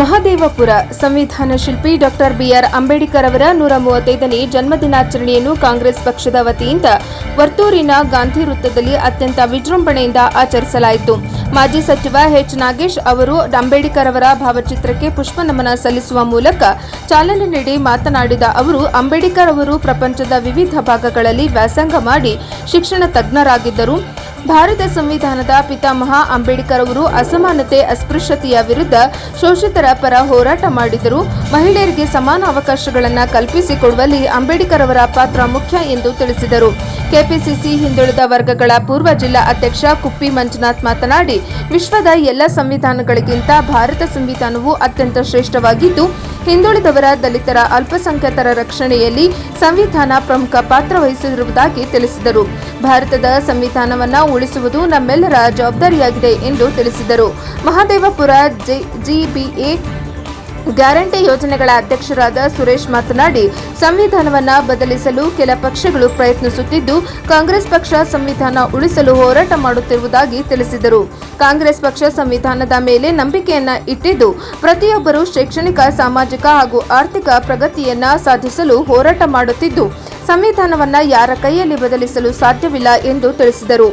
ಮಹದೇವಪುರ ಸಂವಿಧಾನ ಶಿಲ್ಪಿ doctor B R Ambedkar ಅವರ 135ನೇ ಜನ್ಮದಿನಾಚರಣೆಯನ್ನು ಕಾಂಗ್ರೆಸ್ ಪಕ್ಷದ ವತಿಯಿಂದ ವರ್ತೂರಿನ ಗಾಂಧಿ ವೃತ್ತದಲ್ಲಿ ಅತ್ಯಂತ ವಿಜೃಂಭಣೆಯಿಂದ ಆಚರಿಸಲಾಯಿತು. ಮಾಜಿ ಸಚಿವ ಎಚ್ ನಾಗೇಶ್ ಅವರು ಅಂಬೇಡ್ಕರ್ ಅವರ ಭಾವಚಿತ್ರಕ್ಕೆ ಪುಷ್ಪ ನಮನ ಸಲ್ಲಿಸುವ ಮೂಲಕ ಚಾಲನೆ ನೀಡಿ ಮಾತನಾಡಿದ ಅವರು, ಅಂಬೇಡ್ಕರ್ ಅವರು ಪ್ರಪಂಚದ ವಿವಿಧ ಭಾಗಗಳಲ್ಲಿ ವ್ಯಾಸಂಗ ಮಾಡಿ ಶಿಕ್ಷಣ ತಜ್ಞರಾಗಿದ್ದರು. ಭಾರತ ಸಂವಿಧಾನದ ಪಿತಾಮಹ ಅಂಬೇಡ್ಕರ್ ಅವರು ಅಸಮಾನತೆ, ಅಸ್ಪೃಶ್ಯತೆಯ ವಿರುದ್ಧ ಶೋಷಿತರ ಪರ ಹೋರಾಟ ಮಾಡಿದರು. ಮಹಿಳೆಯರಿಗೆ ಸಮಾನ ಅವಕಾಶಗಳನ್ನು ಕಲ್ಪಿಸಿಕೊಡುವಲ್ಲಿ ಅಂಬೇಡ್ಕರ್ ಅವರ ಪಾತ್ರ ಮುಖ್ಯ ಎಂದು ತಿಳಿಸಿದರು. ಕೆಪಿಸಿಸಿ ಹಿಂದುಳಿದ ವರ್ಗಗಳ ಪೂರ್ವ ಜಿಲ್ಲಾ ಅಧ್ಯಕ್ಷ ಕುಪ್ಪಿ ಮಂಜುನಾಥ್ ಮಾತನಾಡಿ, ವಿಶ್ವದ ಎಲ್ಲ ಸಂವಿಧಾನಗಳಿಗಿಂತ ಭಾರತ ಸಂವಿಧಾನವು ಅತ್ಯಂತ ಶ್ರೇಷ್ಠವಾಗಿದ್ದು, ಹಿಂದುಳಿದವರ, ದಲಿತರ, ಅಲ್ಪಸಂಖ್ಯಾತರ ರಕ್ಷಣೆಯಲ್ಲಿ ಸಂವಿಧಾನ ಪ್ರಮುಖ ಪಾತ್ರ ವಹಿಸಿರುವುದಾಗಿ ತಿಳಿಸಿದರು. ಭಾರತದ ಸಂವಿಧಾನವನ್ನು ಉಳಿಸುವುದು ನಮ್ಮೆಲ್ಲರ ಜವಾಬ್ದಾರಿಯಾಗಿದೆ ಎಂದು ತಿಳಿಸಿದರು. ಮಹದೇವಪುರ ಜಿಬಿಎ ಗ್ಯಾರಂಟಿ ಯೋಜನೆಗಳ ಅಧ್ಯಕ್ಷರಾದ ಸುರೇಶ್ ಮಾತನಾಡಿ, ಸಂವಿಧಾನವನ್ನು ಬದಲಿಸಲು ಕೆಲ ಪಕ್ಷಗಳು ಪ್ರಯತ್ನಿಸುತ್ತಿದ್ದು, ಕಾಂಗ್ರೆಸ್ ಪಕ್ಷ ಸಂವಿಧಾನ ಉಳಿಸಲು ಹೋರಾಟ ಮಾಡುತ್ತಿರುವುದಾಗಿ ತಿಳಿಸಿದರು. ಕಾಂಗ್ರೆಸ್ ಪಕ್ಷ ಸಂವಿಧಾನದ ಮೇಲೆ ನಂಬಿಕೆಯನ್ನ ಇಟ್ಟಿದ್ದು, ಪ್ರತಿಯೊಬ್ಬರು ಶೈಕ್ಷಣಿಕ, ಸಾಮಾಜಿಕ ಹಾಗೂ ಆರ್ಥಿಕ ಪ್ರಗತಿಯನ್ನ ಸಾಧಿಸಲು ಹೋರಾಟ ಮಾಡುತ್ತಿದ್ದು, ಸಂವಿಧಾನವನ್ನು ಯಾರ ಕೈಯಲ್ಲಿ ಬದಲಿಸಲು ಸಾಧ್ಯವಿಲ್ಲ ಎಂದು ತಿಳಿಸಿದರು.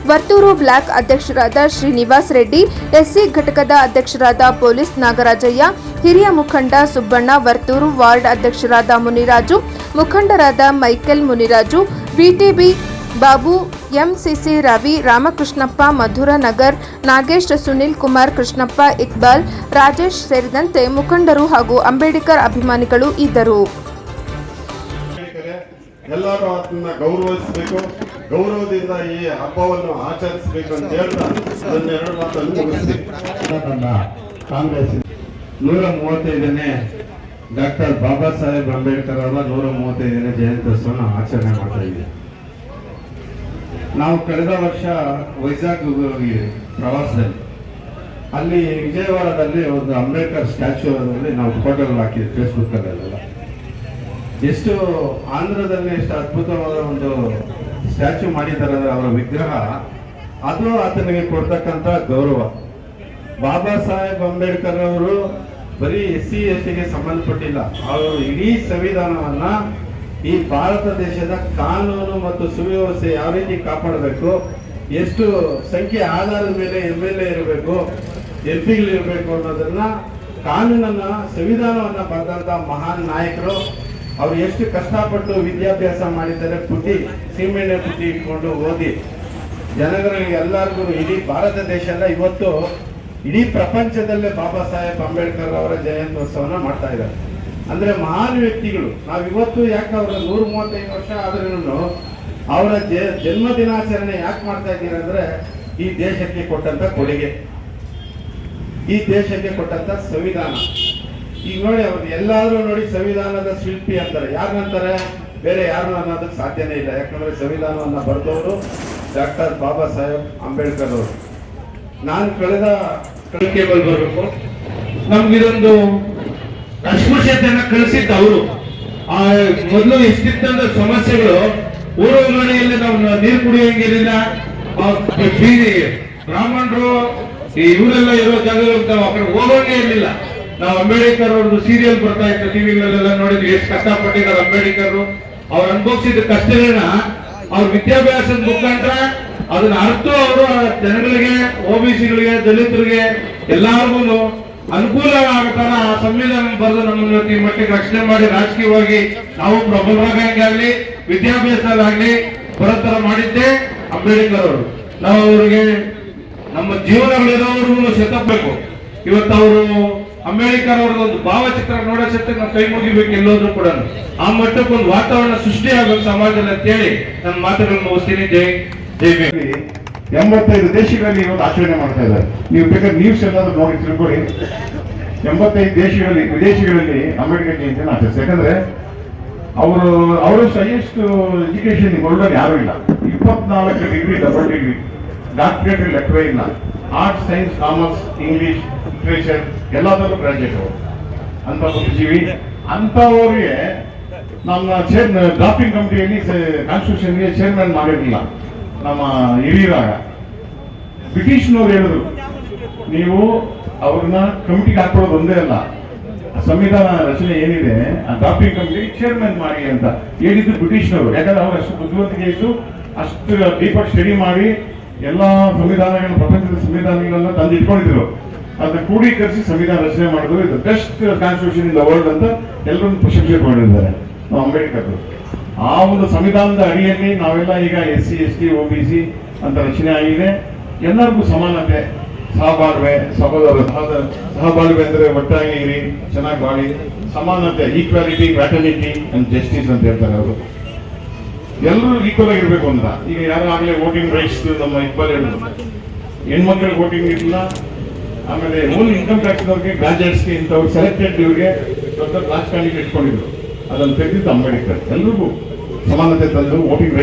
ವರ್ತೂರು ಬ್ಲಾಕ್ ಅಧ್ಯಕ್ಷರಾದ ಶ್ರೀನಿವಾಸ್ ರೆಡ್ಡಿ, ಎಸ್ಸಿ ಘಟಕದ ಅಧ್ಯಕ್ಷರಾದ ಪೊಲೀಸ್ ನಾಗರಾಜಯ್ಯ, ಹಿರಿಯ ಮುಖಂಡ ಸುಬ್ಬಣ್ಣ, ವರ್ತೂರು ವಾರ್ಡ್ ಅಧ್ಯಕ್ಷರಾದ ಮುನಿರಾಜು, ಮುಖಂಡರಾದ ಮೈಕೆಲ್ ಮುನಿರಾಜು, ವಿಟಿಬಿ ಬಾಬು, ಎಂಸಿಸಿ ರವಿ, ರಾಮಕೃಷ್ಣಪ್ಪ, ಮಧುರ ನಗರ್, ನಾಗೇಶ್, ಸುನಿಲ್ ಕುಮಾರ್, ಕೃಷ್ಣಪ್ಪ, ಇಕ್ಬಾಲ್, ರಾಜೇಶ್ ಸೇರಿದಂತೆ ಮುಖಂಡರು ಹಾಗೂ ಅಂಬೇಡ್ಕರ್ ಅಭಿಮಾನಿಗಳು ಇದ್ದರು. ಎಲ್ಲರೂ ಅದನ್ನ ಗೌರವಿಸಬೇಕು, ಗೌರವದಿಂದ ಈ ಹಬ್ಬವನ್ನು ಆಚರಿಸಬೇಕು ಅಂತ ಹೇಳ್ತಾ ಅದನ್ನೆರಡು ಮಾತನ್ನು ಮುಗಿಸ್ತೀನಿ. ನನ್ನ ಕಾಂಗ್ರೆಸ್ 135ನೇ ಡಾಕ್ಟರ್ ಬಾಬಾ ಸಾಹೇಬ್ ಅಂಬೇಡ್ಕರ್ ಅವರ 135ನೇ ಜಯಂತ್ಯೋತ್ಸವನ ಆಚರಣೆ ಮಾಡ್ತಾ ಇದ್ದೀವಿ. ನಾವು ಕಳೆದ ವರ್ಷ ವೈಜಾಗ್ ಹೋಗಿದ್ವಿ ಪ್ರವಾಸದಲ್ಲಿ. ಅಲ್ಲಿ ವಿಜಯವಾಡದಲ್ಲಿ ಒಂದು ಅಂಬೇಡ್ಕರ್ ಸ್ಟ್ಯಾಚ್ಯೂದಲ್ಲಿ ನಾವು ಫೋಟೋಗಳು ಹಾಕಿದ್ವಿ ಫೇಸ್ಬುಕ್ ಅಲ್ಲೆಲ್ಲ. ಎಷ್ಟು ಆಂಧ್ರದಲ್ಲಿ ಎಷ್ಟು ಅದ್ಭುತವಾದ ಒಂದು ಸ್ಟ್ಯಾಚ್ಯೂ ಮಾಡಿದ್ದಾರೆ ಅಂದ್ರೆ ಅವರ ವಿಗ್ರಹ, ಅದು ಆತನಿಗೆ ಕೊಡ್ತಕ್ಕಂಥ ಗೌರವ. ಬಾಬಾ ಸಾಹೇಬ್ ಅಂಬೇಡ್ಕರ್ ಅವರು ಬರೀ SC STಗೆ ಸಂಬಂಧಪಟ್ಟಿಲ್ಲ, ಅವರು ಇಡೀ ಸಂವಿಧಾನವನ್ನ ಈ ಭಾರತ ದೇಶದ ಕಾನೂನು ಮತ್ತು ಸುವ್ಯವಸ್ಥೆ ಯಾವ ರೀತಿ ಕಾಪಾಡಬೇಕು, ಎಷ್ಟು ಸಂಖ್ಯೆ ಆಧಾರದ ಮೇಲೆ MLA ಇರಬೇಕು, MP ಗಳಿರಬೇಕು ಅನ್ನೋದನ್ನ ಕಾನೂನನ್ನ, ಸಂವಿಧಾನವನ್ನ ಬರೆದಂತ ಮಹಾನ್ ನಾಯಕರು. ಅವ್ರು ಎಷ್ಟು ಕಷ್ಟಪಟ್ಟು ವಿದ್ಯಾಭ್ಯಾಸ ಮಾಡಿದ್ದಾರೆ, ಸೀಮೆಣ್ಣೆ ಪುಟ್ಟಿ ಇಟ್ಕೊಂಡು ಓದಿ ಜನಗಳಿಗೆ ಎಲ್ಲರಿಗೂ ಇಡೀ ಭಾರತ ದೇಶ ಅಲ್ಲ, ಇವತ್ತು ಇಡೀ ಪ್ರಪಂಚದಲ್ಲೇ ಬಾಬಾ ಸಾಹೇಬ್ ಅಂಬೇಡ್ಕರ್ ಅವರ ಜಯಂತ್ಯೋತ್ಸವನ ಮಾಡ್ತಾ ಇದ್ದಾರೆ. ಅಂದ್ರೆ ಮಹಾನ್ ವ್ಯಕ್ತಿಗಳು. ನಾವಿವತ್ತು ಯಾಕೆ ಅವರ 135 ವರ್ಷ ಆದ್ರೂ ಅವರ ಜನ್ಮ ದಿನಾಚರಣೆ ಯಾಕೆ ಮಾಡ್ತಾ ಇದ್ದೀರಿ ಅಂದ್ರೆ, ಈ ದೇಶಕ್ಕೆ ಕೊಟ್ಟಂತ ಕೊಡುಗೆ, ಈ ದೇಶಕ್ಕೆ ಕೊಟ್ಟಂತ ಸಂವಿಧಾನ. ಈಗ ನೋಡಿ, ಅವ್ರು ಎಲ್ಲಾದ್ರೂ ನೋಡಿ ಸಂವಿಧಾನದ ಶಿಲ್ಪಿ ಅಂತಾರೆ. ಯಾರನ್ನಂತಾರೆ? ಬೇರೆ ಯಾರನ್ನ ಅನ್ನೋದಕ್ಕೆ ಸಾಧ್ಯನೇ ಇಲ್ಲ. ಯಾಕಂದ್ರೆ ಸಂವಿಧಾನವನ್ನ ಬರೆದವರು ಡಾಕ್ಟರ್ ಬಾಬಾ ಸಾಹೇಬ್ ಅಂಬೇಡ್ಕರ್ ಅವರು. ನಾನು ಕಳೆದ ಕೇಬಲ್ ಬರಬೇಕು, ನಮ್ಗಿದೊಂದು ಅಸ್ಪೃಶ್ಯತೆಯನ್ನ ಕಳಿಸಿದ್ದ ಅವರು. ಮೊದಲು ಎಷ್ಟಿತ್ತಂದ್ರೆ ಸಮಸ್ಯೆಗಳು, ಊರುಗಳಿಯಲ್ಲಿ ನಾವು ನೀರು ಕುಡಿಯೋಂಗಿರಲಿಲ್ಲ, ಬ್ರಾಹ್ಮಣರು ಇವರೆಲ್ಲ ಇರೋ ಜಾಗದಲ್ಲಿ ನಾವು ಆ ಕಡೆ ಹೋಗೋಂಗೇ ಇರಲಿಲ್ಲ. ನಾವು ಅಂಬೇಡ್ಕರ್ ಅವ್ರದ್ದು ಸೀರಿಯಲ್ ಬರ್ತಾ ಇತ್ತು ಟಿವಿಗಳೆಲ್ಲ ನೋಡಿದ್ವಿ, ಎಷ್ಟು ಕಷ್ಟಪಟ್ಟಿದ್ದಾರೆ ಅಂಬೇಡ್ಕರ್. ಅವ್ರು ಅನುಭವಿಸಿದ ಕಷ್ಟಗಳನ್ನ ಅವ್ರ ವಿದ್ಯಾಭ್ಯಾಸದ ಮುಖಾಂತರ ಅದನ್ನ ಅರ್ಥ ಅವರು ಜನಗಳಿಗೆ, OBCಗಳಿಗೆ, ದಲಿತರಿಗೆ ಎಲ್ಲಾರ್ಗು ಅನುಕೂಲ ಆಗತಾರ ಆ ಸಂವಿಧಾನ ಬರೆದು ನಮ್ಮನ್ನು ಈ ಮಟ್ಟಿಗೆ ರಕ್ಷಣೆ ಮಾಡಿ ರಾಜಕೀಯವಾಗಿ ನಾವು ಪ್ರಬಲವಾಗಲಿ, ವಿದ್ಯಾಭ್ಯಾಸದಲ್ಲಾಗ್ಲಿ ಬರೋತರ ಮಾಡಿದ್ದೆ ಅಂಬೇಡ್ಕರ್ ಅವರು. ನಾವು ಅವ್ರಿಗೆ ನಮ್ಮ ಜೀವನಗಳಿರೋವರೆಗೂ ಶತಬೇಕು. ಇವತ್ತು ಅವರು ಅಂಬೇಡ್ಕರ್ ಅವ್ರದ್ದು ಒಂದು ಭಾವಚಿತ್ರ ನೋಡೋ ಸತ್ಯ ನಾವು ಕೈ ಮುಗಿಬೇಕು ಎಲ್ಲೋದ್ರು ಕೂಡ. ಆ ಮಟ್ಟಕ್ಕೆ ಒಂದು ವಾತಾವರಣ ಸೃಷ್ಟಿಯಾಗಬೇಕು ಸಮಾಜದಲ್ಲಿ ಅಂತ ಹೇಳಿ ನನ್ನ ಮಾತುಗಳನ್ನು ಮುಗಿಸ್ತೀನಿ. ಜೈ ಜೈ ಬೇಬಿ. 85 ದೇಶಗಳಲ್ಲಿ ಇವತ್ತು ಆಚರಣೆ ಮಾಡ್ತಾ ಇದ್ದಾರೆ. ನೀವು ಬೇಕಾದ್ರೆ ನ್ಯೂಸ್ ಎಲ್ಲಾದ್ರೂ ನೋಡಿ ತಿಳ್ಕೊಳ್ಳಿ. 85 ದೇಶಗಳಲ್ಲಿ, ವಿದೇಶಗಳಲ್ಲಿ ಅಂಬೇಡ್ಕರ್ ಜಯಂತಿಯನ್ನು ಆಚರಿಸಿ. ಯಾಕಂದ್ರೆ ಅವರು ಹೈಯೆಸ್ಟ್ ಎಜುಕೇಶನ್ ವರ್ಲ್ಡ್ ಯಾರು ಇಲ್ಲ. 24 ಡಿಗ್ರಿ, ಡಬಲ್ ಡಿಗ್ರಿ, ಡಾಕ್ಟರೇಟ್ ಲೆಕ್ಕವೇ ಇಲ್ಲ. Arts, science, commerce, English, literature ಎಲ್ಲದರಲ್ಲೂ ಗ್ರಾಜುಯೇಟ್ ಅವರು. ಅಂತ ಬುದ್ಧಿಜೀವಿ ಅಂತವರಿಗೆ ನಮ್ಮ ಡ್ರಾಫ್ಟಿಂಗ್ ಕಮಿಟಿಯಲ್ಲಿ ಕಾನ್ಸ್ಟಿಟ್ಯೂಷನ್ಗೆ ಚೇರ್ಮನ್ ಮಾಡಿರಲಿಲ್ಲ ನಮ್ಮ ಹಿರಿಯರಾಗ. ಬ್ರಿಟಿಷ್ನವ್ರು ಹೇಳಿದ್ರು, ನೀವು ಅವ್ರನ್ನ ಕಮಿಟಿಗೆ ಹಾಕೊಳ್ಳೋದು ಒಂದೇ ಅಲ್ಲ, ಸಂವಿಧಾನ ರಚನೆ ಏನಿದೆ ಆ ಡ್ರಾಫ್ಟಿಂಗ್ ಕಮಿಟಿಗೆ ಚೇರ್ಮನ್ ಮಾಡಿ ಅಂತ ಹೇಳಿದ್ದು ಬ್ರಿಟಿಷ್ನವರು. ಯಾಕಂದ್ರೆ ಅವ್ರು ಅಷ್ಟು ಬುದ್ಧಿವಂತಿಕೆ ಇತ್ತು, ಅಷ್ಟು ಡೀಪಾಗಿ ಸ್ಟಡಿ ಮಾಡಿ ಎಲ್ಲಾ ಸಂವಿಧಾನಗಳನ್ನ, ಪ್ರಪಂಚದ ಸಂವಿಧಾನಗಳನ್ನ ತಂದು ಇಟ್ಕೊಂಡಿದ್ರು. ಅದನ್ನ ಕ್ರೋಢೀಕರಿಸಿ ಸಂವಿಧಾನ ರಚನೆ ಮಾಡಿದ್ರು. ಇದು best constitution in the world ಅಂತ ಎಲ್ಲರೂ ಪ್ರಶಂಸೆ ಮಾಡಿದ್ದಾರೆ ಅಂಬೇಡ್ಕರ್. ಆ ಒಂದು ಸಂವಿಧಾನದ ಅಡಿಯಲ್ಲಿ ನಾವೆಲ್ಲ ಈಗ SC ST OBC ಅಂತ ರಚನೆ ಆಗಿದೆ. ಎಲ್ಲರಿಗೂ ಸಮಾನತೆ, ಸಹಬಾಳ್ವೆ, ಸಹಬಾಳ್ವೆ ಅಂದ್ರೆ ಒಟ್ಟಾಗಿ ಇರಿ, ಚೆನ್ನಾಗಿ ಬಾಳಿ, ಸಮಾನತೆ, ಈಕ್ವಾಲಿಟಿ, ಫ್ರಾಟರ್ನಿಟಿ ಅಂಡ್ ಜಸ್ಟಿಸ್ ಅಂತ ಹೇಳ್ತಾರೆ ಅವರು. ಎಲ್ಲರೂ ಈಕ್ವಲ್ ಆಗಿರ್ಬೇಕು ಅಂತ. ಈಗ ಯಾರಾಗಲೇ ವೋಟಿಂಗ್ ರೈಟ್ಸ್ ನಮ್ಮ ಇಕ್ವಲ್ ಹೇಳಿದ್ರು, ಹೆಣ್ಮಕ್ಳಿಗೆ ವೋಟಿಂಗ್ ಇರಲಿಲ್ಲ. ಆಮೇಲೆ ಓನ್ ಇನ್ಕಮ್ ಟ್ಯಾಕ್ಸ್ ಅವ್ರಿಗೆ, ಗ್ರಾಜುಯೇಟ್ಸ್ಗೆ, ಇಂಥವ್ರು ಸೆಲೆಕ್ಟೆಡ್ ಇವರಿಗೆ ದೊಡ್ಡ ರಾಜಕಾರಣಿಗೆ ಇಟ್ಕೊಂಡಿದ್ರು. ಅದನ್ನು ತೆಗೆದಿದ್ದು ಅಂಬೇಡ್ಕರ್. ಎಲ್ರಿಗೂ ಸಮಾನತೆ ತಂದು ವೋಟಿಂಗ್ ರೈಟ್ಸ್